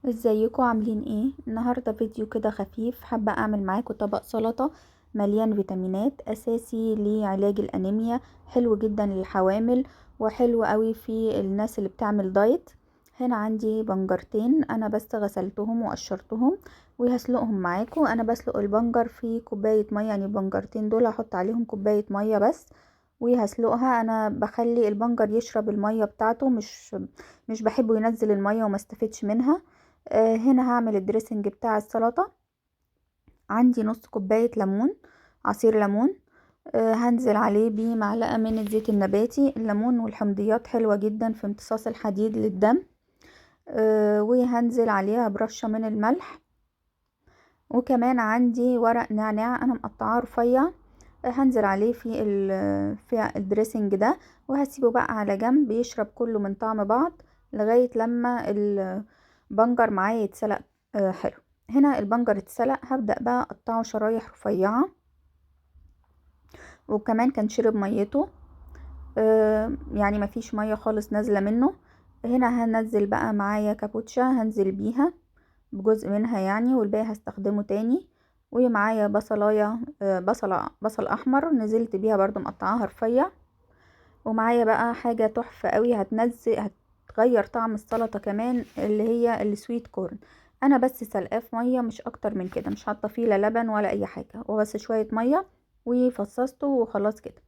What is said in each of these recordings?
ازيكم عاملين ايه؟ النهارده فيديو كده خفيف، حابه اعمل معاكم طبق سلطه مليان فيتامينات، اساسي لعلاج الانيميا، حلو جدا للحوامل وحلو قوي في الناس اللي بتعمل دايت. هنا عندي بنجرتين، انا بس غسلتهم وقشرتهم وهسلقهم معاكم. انا بسلق البنجر في كوبايه ميه، يعني البنجرتين دول هحط عليهم كوبايه ميه بس وهسلقها. انا بخلي البنجر يشرب الميه بتاعته، مش بحبه ينزل الميه وما استفدش منها. هنا هعمل الدريسنج بتاع السلطة. عندي نص كوباية ليمون، عصير ليمون. هنزل عليه بمعلقة من الزيت النباتي. الليمون والحمضيات حلوة جدا في امتصاص الحديد للدم. وهنزل عليها برشة من الملح. وكمان عندي ورق نعناع انا مقطعاه رفيع، هنزل عليه في الدريسنج ده، وهسيبه بقى على جنب يشرب كله من طعم بعض لغاية لما البنجر معايا يتسلق. حلو. هنا البنجر اتسلق، هبدأ بقى اقطعه شرايح رفيعة، وكمان كان شرب ميته. يعني مفيش مية خالص نازلة منه. هنا هنزل بقى معايا كابوتشا، هنزل بيها بجزء منها يعني، والباقي هستخدمه تاني. ومعايا بصلاية، بصل احمر نزلت بيها برضو مقطعاها رفيع. ومعايا بقى حاجة تحفة قوي هتغير طعم السلطة كمان، اللي هي السويت كورن. انا بس سلقاه في مية، مش اكتر من كده، مش حاطه فيه لا لبن ولا اي حاجة، وبس شوية مية وفصصته وخلاص كده.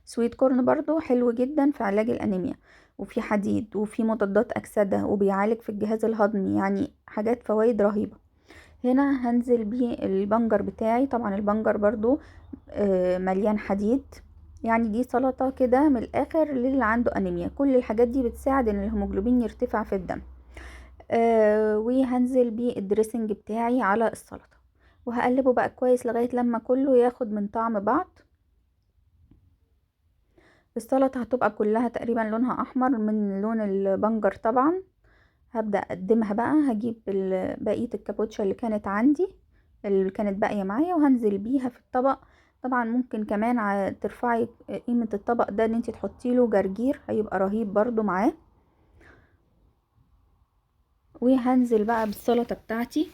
سويت كورن برضو حلو جدا في علاج الانيميا، وفي حديد وفي مضادات اكسدة وبيعالج في الجهاز الهضمي، يعني حاجات فوائد رهيبة. هنا هنزل بيه البنجر بتاعي. طبعا البنجر برضو مليان حديد، يعني دي سلطة كده من الاخر للي عنده انيميا. كل الحاجات دي بتساعد ان الهيموجلوبين يرتفع في الدم. وهنزل بيه الدريسنج بتاعي على السلطة، وهقلبه بقى كويس لغاية لما كله ياخد من طعم بعض. السلطة هتبقى كلها تقريبا لونها احمر من لون البنجر طبعا. هبدأ اقدمها بقى، هجيب بقية الكابوتشا اللي كانت عندي، اللي كانت باقية معايا، وهنزل بيها في الطبق. طبعا ممكن كمان ترفعي قيمة الطبق ده ان انت تحطي له جرجير، هيبقى رهيب برضو معاه. وهنزل بقى بالسلطة بتاعتي.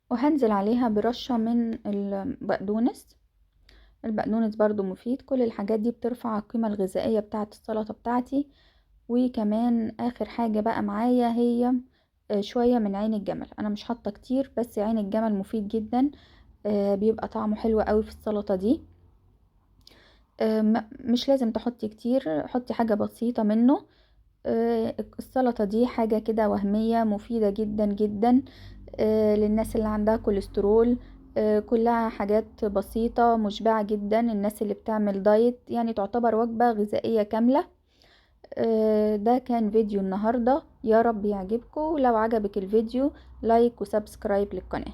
وهنزل عليها برشة من البقدونس. البقدونس برضو مفيد، كل الحاجات دي بترفع القيمة الغذائية بتاعة السلطة بتاعتي. وكمان اخر حاجة بقى معايا هي شوية من عين الجمل. انا مش حاطة كتير، بس عين الجمل مفيد جدا، بيبقى طعمه حلو قوي في السلطة دي. مش لازم تحطي كتير، حطي حاجة بسيطة منه. السلطة دي حاجة كده وهمية مفيدة جدا جدا للناس اللي عندها كوليسترول. كلها حاجات بسيطة مشبعة جدا، الناس اللي بتعمل دايت، يعني تعتبر وجبة غذائية كاملة. ده كان فيديو النهاردة، يا رب يعجبكم. لو عجبك الفيديو لايك وسبسكرايب للقناة.